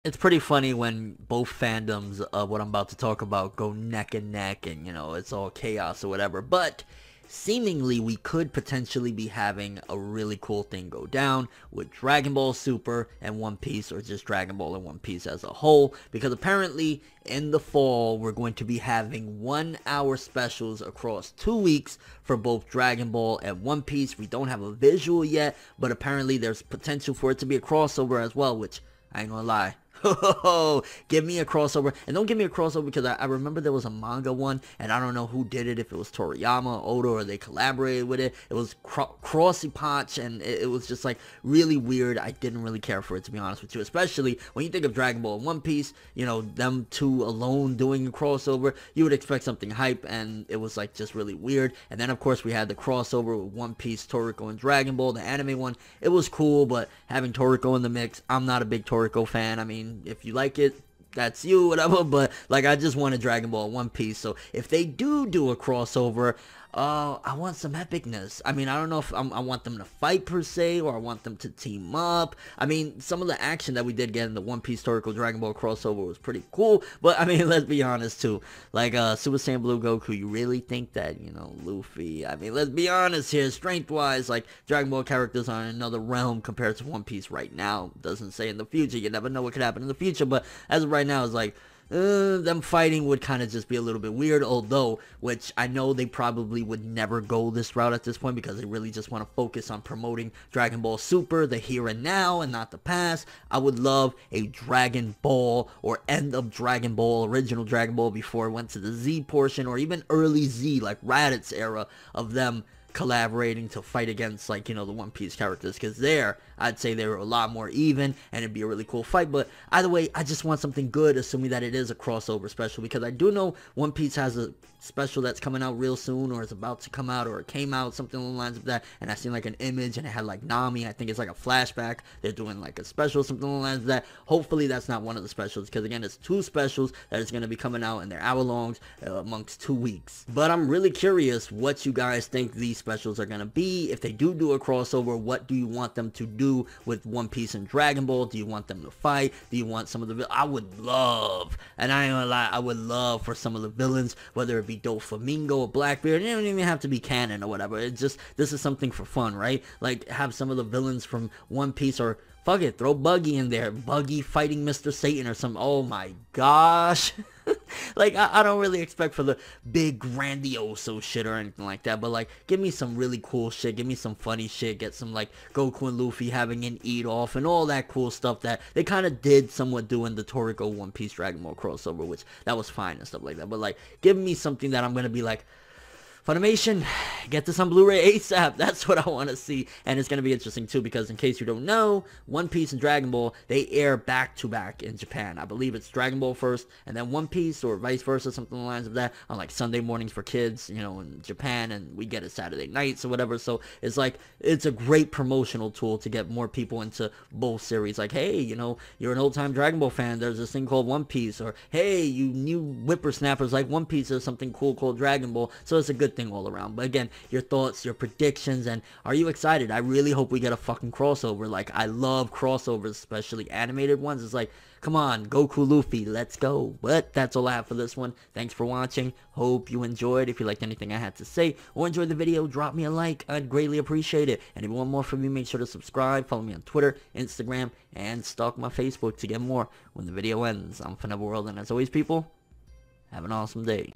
It's pretty funny when both fandoms of what I'm about to talk about go neck and neck and, it's all chaos or whatever. But seemingly we could potentially be having a really cool thing go down with Dragon Ball Super and One Piece, or just Dragon Ball and One Piece as a whole, because apparently in the fall we're going to be having 1 hour specials across 2 weeks for both Dragon Ball and One Piece. We don't have a visual yet, but apparently there's potential for it to be a crossover as well, which I ain't gonna lie. Give me a crossover, and don't give me a crossover because I remember there was a manga one, and I don't know who did it, if it was Toriyama, Oda, or they collaborated with it. It was Crossy Potch, and it was just like really weird. I didn't really care for it, to be honest with you, especially when you think of Dragon Ball and One Piece, them two alone doing a crossover, you would expect something hype, and it was like just really weird. And then of course we had the crossover with One Piece, Toriko, and Dragon Ball, the anime one. It was cool, but having Toriko in the mix, I'm not a big Toriko fan. I mean, if you like it, that's you, whatever, but like I just wanted Dragon Ball One Piece. So if they do a crossover, I want some epicness. I mean, I don't know if I want them to fight per se, or I want them to team up. I mean, some of the action that we did get in the One Piece Toriko Dragon Ball crossover was pretty cool, but I mean, let's be honest too, like Super Saiyan Blue Goku, you really think that, Luffy, I mean, let's be honest here, strength wise, like Dragon Ball characters are in another realm compared to One Piece right now. Doesn't say in the future, you never know what could happen in the future, but as of right now, it's like them fighting would kind of just be a little bit weird, although, which I know they probably would never go this route at this point because they really just want to focus on promoting Dragon Ball Super, the here and now, and not the past. I would love a Dragon Ball, or end of Dragon Ball, original Dragon Ball before it went to the Z portion, or even early Z, like Raditz era of them collaborating to fight against, like, the One Piece characters, because there, I'd say they were a lot more even, and it'd be a really cool fight. But either way, I just want something good, assuming that it is a crossover special, because I do know One Piece has a special that's coming out real soon, or is about to come out, or it came out, something along the lines of that, and I seen like an image, and it had like Nami. I think it's like a flashback. They're doing like a special, something along the lines of that. Hopefully that's not one of the specials, because again, it's 2 specials that is going to be coming out, and they're hour-longs amongst 2 weeks. But I'm really curious what you guys think these specials are going to be. If they do a crossover, what do you want them to do with One Piece and Dragon Ball? Do you want them to fight? Do you want some of the I would love, and I ain't gonna lie, I would love for some of the villains, whether it be Doflamingo or Blackbeard. It don't even have to be canon or whatever. It's just, this is something for fun, right? Like, have some of the villains from One Piece, or fuck it, throw Buggy in there. Buggy fighting Mr. Satan or something. Oh my gosh. Like, I don't really expect for the big grandioso shit or anything like that, but like, give me some really cool shit, give me some funny shit, get some like Goku and Luffy having an eat off and all that cool stuff that they kind of did somewhat do in the Toriko One Piece Dragon Ball crossover, which that was fine and stuff like that. But like, give me something that I'm gonna be like, Funimation, get this on Blu-ray ASAP. That's what I want to see. And it's going to be interesting too, because in case you don't know, One Piece and Dragon Ball, they air back to back in Japan. I believe it's Dragon Ball first and then One Piece, or vice versa, something along the lines of that, on like Sunday mornings for kids, in Japan, and we get it Saturday nights or whatever. So it's like, it's a great promotional tool to get more people into both series. Like, hey, you're an old-time Dragon Ball fan, there's this thing called One Piece, or hey, you new whippersnappers like One Piece, there's something cool called Dragon Ball. So it's a good thing all around. But again, your thoughts, your predictions, and are you excited? I really hope we get a fucking crossover. Like, I love crossovers, especially animated ones. It's like, come on, Goku Luffy, let's go. But that's all I have for this one. Thanks for watching. Hope you enjoyed. If you liked anything I had to say or enjoyed the video, drop me a like. I'd greatly appreciate it. And if you want more from me, make sure to subscribe, follow me on Twitter, Instagram, and stalk my Facebook to get more when the video ends. I'm ForneverWorld, and as always, people, have an awesome day.